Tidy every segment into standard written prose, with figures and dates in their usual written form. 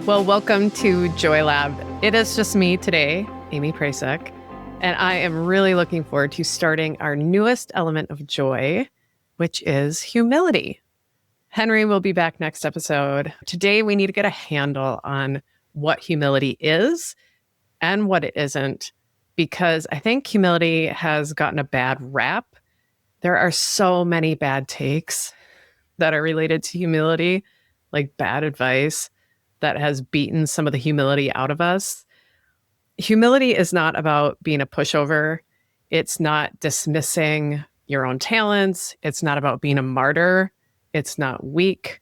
Well, welcome to Joy Lab. It is just me today, Amy Prasek, and I am really looking forward to starting our newest element of joy, which is humility. Henry will be back next episode. Today, we need to get a handle on what humility is and what it isn't, because I think humility has gotten a bad rap. There are so many bad takes that are related to humility, like bad advice that has beaten some of the humility out of us. Humility is not about being a pushover. It's not dismissing your own talents. It's not about being a martyr. It's not weak.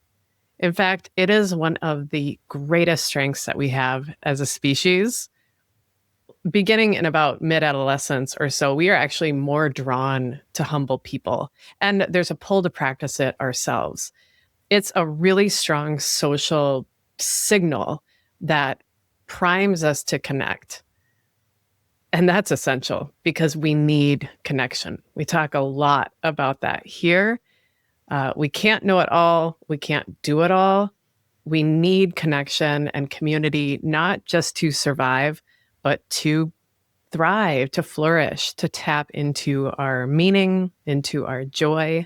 In fact, it is one of the greatest strengths that we have as a species. Beginning in about mid-adolescence or so, we are actually more drawn to humble people. And there's a pull to practice it ourselves. It's a really strong social signal that primes us to connect. And that's essential because we need connection. We talk a lot about that here. We can't know it all. We can't do it all. We need connection and community, not just to survive, but to thrive, to flourish, to tap into our meaning, into our joy.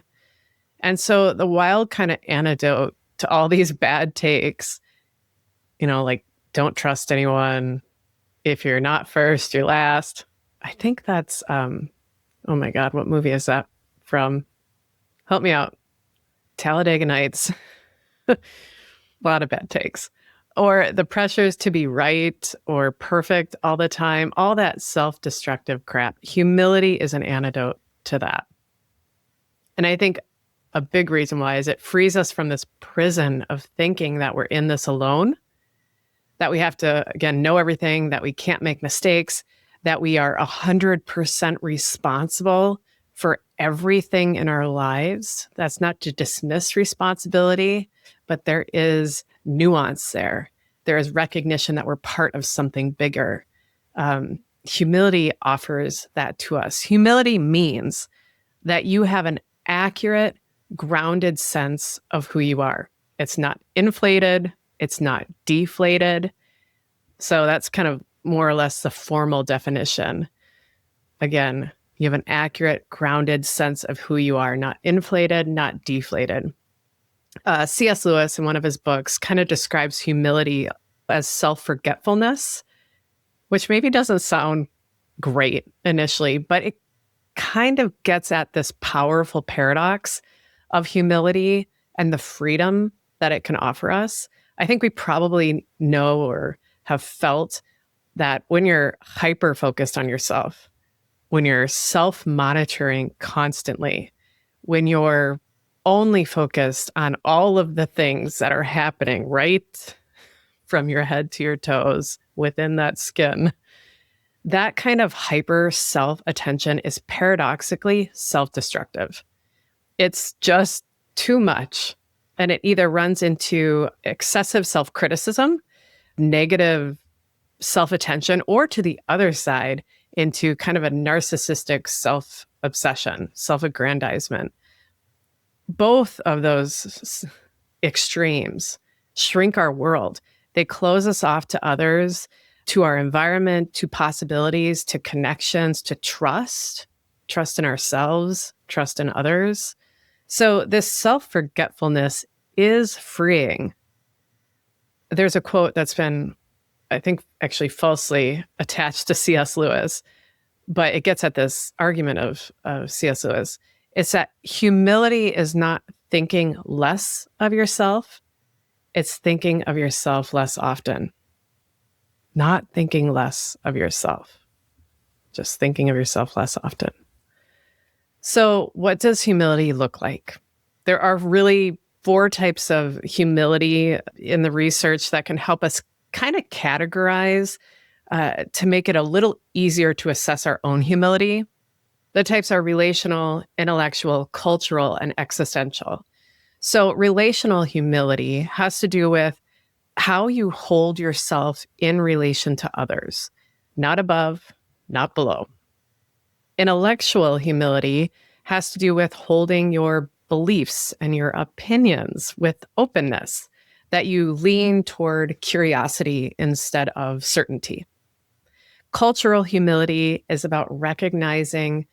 And so the wild kind of antidote to all these bad takes, like don't trust anyone. If you're not first, you're last. I think that's, oh my God, what movie is that from? Help me out. Talladega Nights. A lot of bad takes. Or the pressures to be right or perfect all the time, all that self-destructive crap. Humility is an antidote to that. And I think a big reason why is it frees us from this prison of thinking that we're in this alone, that we have to, again, know everything, that we can't make mistakes, that we are 100% responsible for everything in our lives. That's not to dismiss responsibility, but there is nuance there. There is recognition that we're part of something bigger. Humility offers that to us. Humility means that you have an accurate, grounded sense of who you are. It's not inflated. It's not deflated. So that's kind of more or less the formal definition. Again, you have an accurate, grounded sense of who you are, not inflated, not deflated. C.S. Lewis, in one of his books, kind of describes humility as self-forgetfulness, which maybe doesn't sound great initially, but it kind of gets at this powerful paradox of humility and the freedom that it can offer us. I think we probably know or have felt that when you're hyper-focused on yourself, when you're self-monitoring constantly, when you're only focused on all of the things that are happening right from your head to your toes within that skin, that kind of hyper self-attention is paradoxically self-destructive. It's just too much. And it either runs into excessive self-criticism, negative self-attention, or to the other side, into kind of a narcissistic self-obsession, self-aggrandizement. Both of those extremes shrink our world. They close us off to others, to our environment, to possibilities, to connections, to trust in ourselves, trust in others. So this self-forgetfulness is freeing. There's a quote that's been, I think, actually falsely attached to C.S. Lewis, but it gets at this argument of C.S. Lewis. It's that humility is not thinking less of yourself. It's thinking of yourself less often. Not thinking less of yourself. Just thinking of yourself less often. So what does humility look like? There are really 4 types of humility in the research that can help us kind of categorize to make it a little easier to assess our own humility. The types are relational, intellectual, cultural, and existential. So relational humility has to do with how you hold yourself in relation to others, not above, not below. Intellectual humility has to do with holding your beliefs and your opinions with openness, that you lean toward curiosity instead of certainty. Cultural humility is about recognizing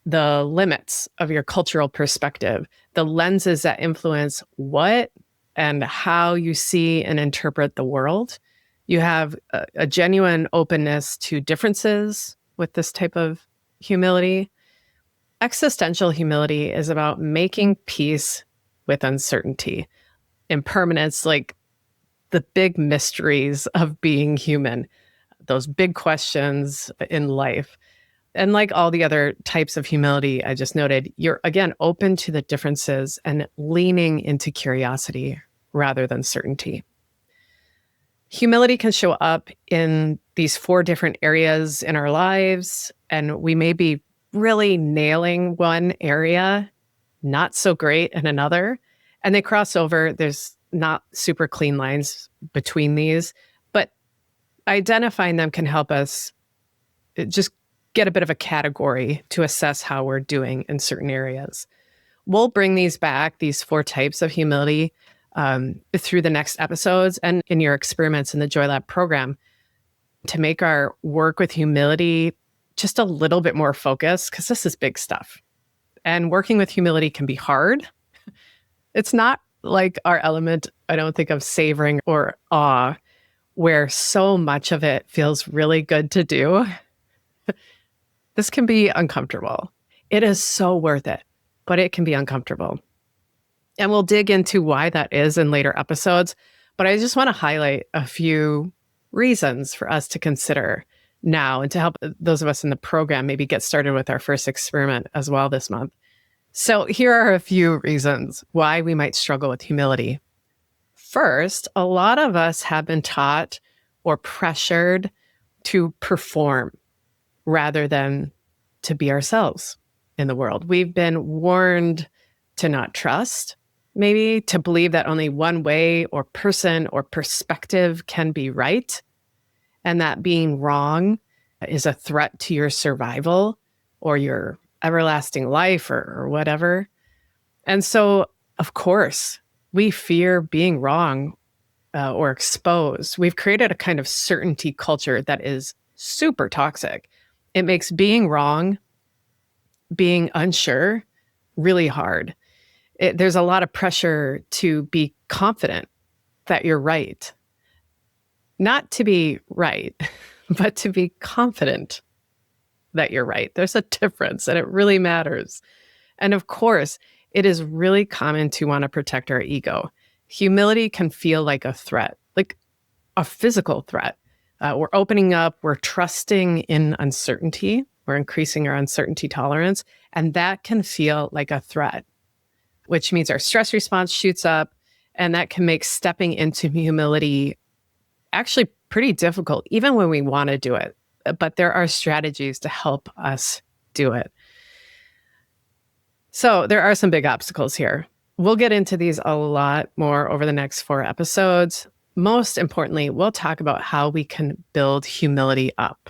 the limits of your cultural perspective, the lenses that influence what and how you see and interpret the world. You have a genuine openness to differences with this type of humility. Existential humility is about making peace with uncertainty, impermanence, like the big mysteries of being human, those big questions in life. And like all the other types of humility I just noted, you're again open to the differences and leaning into curiosity rather than certainty. Humility can show up in these 4 different areas in our lives, and we may be really nailing one area, not so great in another, and they cross over. There's not super clean lines between these, but identifying them can help us just get a bit of a category to assess how we're doing in certain areas. We'll bring these back, these 4 types of humility, through the next episodes and in your experiments in the Joy Lab program to make our work with humility just a little bit more focused, because this is big stuff. And working with humility can be hard. It's not like our element, I don't think, of savoring or awe, where so much of it feels really good to do. This can be uncomfortable. It is so worth it, but it can be uncomfortable. And we'll dig into why that is in later episodes. But I just want to highlight a few reasons for us to consider now and to help those of us in the program maybe get started with our first experiment as well this month. So here are a few reasons why we might struggle with humility. First, a lot of us have been taught or pressured to perform rather than to be ourselves in the world. We've been warned to not trust, maybe to believe that only one way or person or perspective can be right, and that being wrong is a threat to your survival or your everlasting life or whatever. And so, of course, we fear being wrong or exposed. We've created a kind of certainty culture that is super toxic. It makes being wrong, being unsure, really hard. There's a lot of pressure to be confident that you're right. Not to be right, but to be confident that you're right. There's a difference, and it really matters. And of course, it is really common to want to protect our ego. Humility can feel like a threat, like a physical threat. We're opening up, we're trusting in uncertainty, we're increasing our uncertainty tolerance, and that can feel like a threat, which means our stress response shoots up, and that can make stepping into humility actually pretty difficult, even when we want to do it. But there are strategies to help us do it. So there are some big obstacles here. We'll get into these a lot more over the next 4 episodes. Most importantly, we'll talk about how we can build humility up.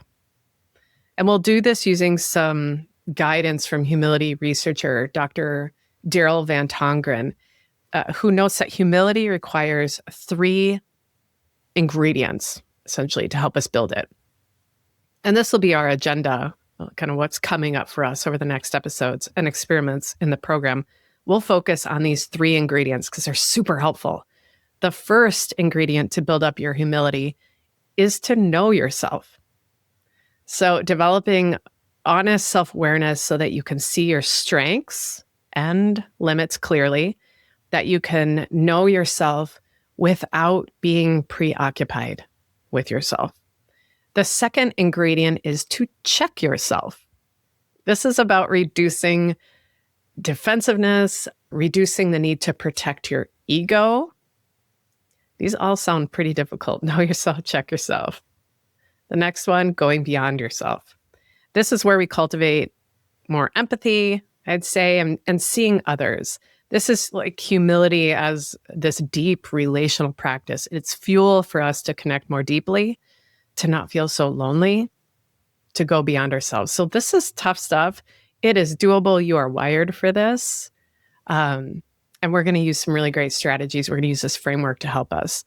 And we'll do this using some guidance from humility researcher, Dr. Daryl Van Tongeren, who notes that humility requires 3 ingredients, essentially, to help us build it. And this will be our agenda, kind of what's coming up for us over the next episodes and experiments in the program. We'll focus on these 3 ingredients because they're super helpful. The first ingredient to build up your humility is to know yourself. So developing honest self-awareness so that you can see your strengths and limits clearly, that you can know yourself without being preoccupied with yourself. The second ingredient is to check yourself. This is about reducing defensiveness, reducing the need to protect your ego. These all sound pretty difficult. Know yourself, check yourself. The next one, going beyond yourself. This is where we cultivate more empathy, I'd say, and seeing others. This is like humility as this deep relational practice. It's fuel for us to connect more deeply, to not feel so lonely, to go beyond ourselves. So this is tough stuff. It is doable. You are wired for this. And we're going to use some really great strategies. We're going to use this framework to help us.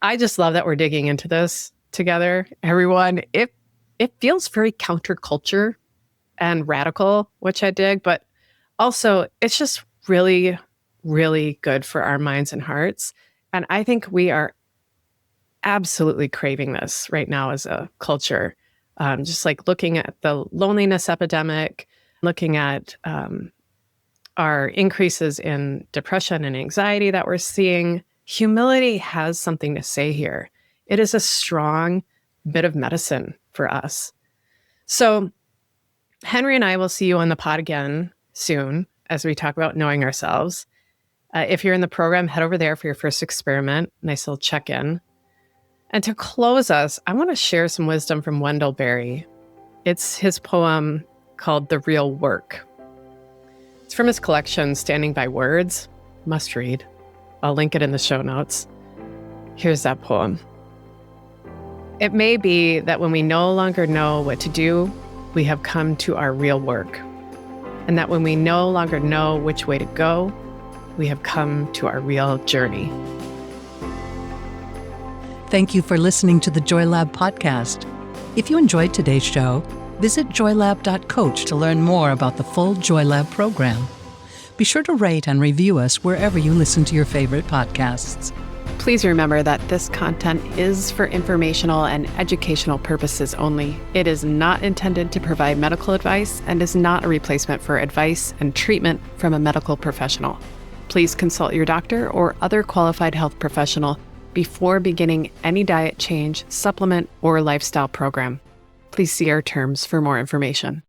I just love that we're digging into this together. Everyone, it feels very counterculture and radical, which I dig, but also it's just really, really good for our minds and hearts. And I think we are absolutely craving this right now as a culture. Just like looking at the loneliness epidemic, looking at our increases in depression and anxiety that we're seeing. Humility has something to say here. It is a strong bit of medicine for us. So Henry and I will see you on the pod again soon as we talk about knowing ourselves. If you're in the program, head over there for your first experiment. Nice little check-in. And to close us, I want to share some wisdom from Wendell Berry. It's his poem called The Real Work. It's from his collection, Standing by Words. Must read. I'll link it in the show notes. Here's that poem. It may be that when we no longer know what to do, we have come to our real work. And that when we no longer know which way to go, we have come to our real journey. Thank you for listening to the Joy Lab podcast. If you enjoyed today's show, visit joylab.coach to learn more about the full Joy Lab program. Be sure to rate and review us wherever you listen to your favorite podcasts. Please remember that this content is for informational and educational purposes only. It is not intended to provide medical advice and is not a replacement for advice and treatment from a medical professional. Please consult your doctor or other qualified health professional before beginning any diet change, supplement, or lifestyle program. Please see our terms for more information.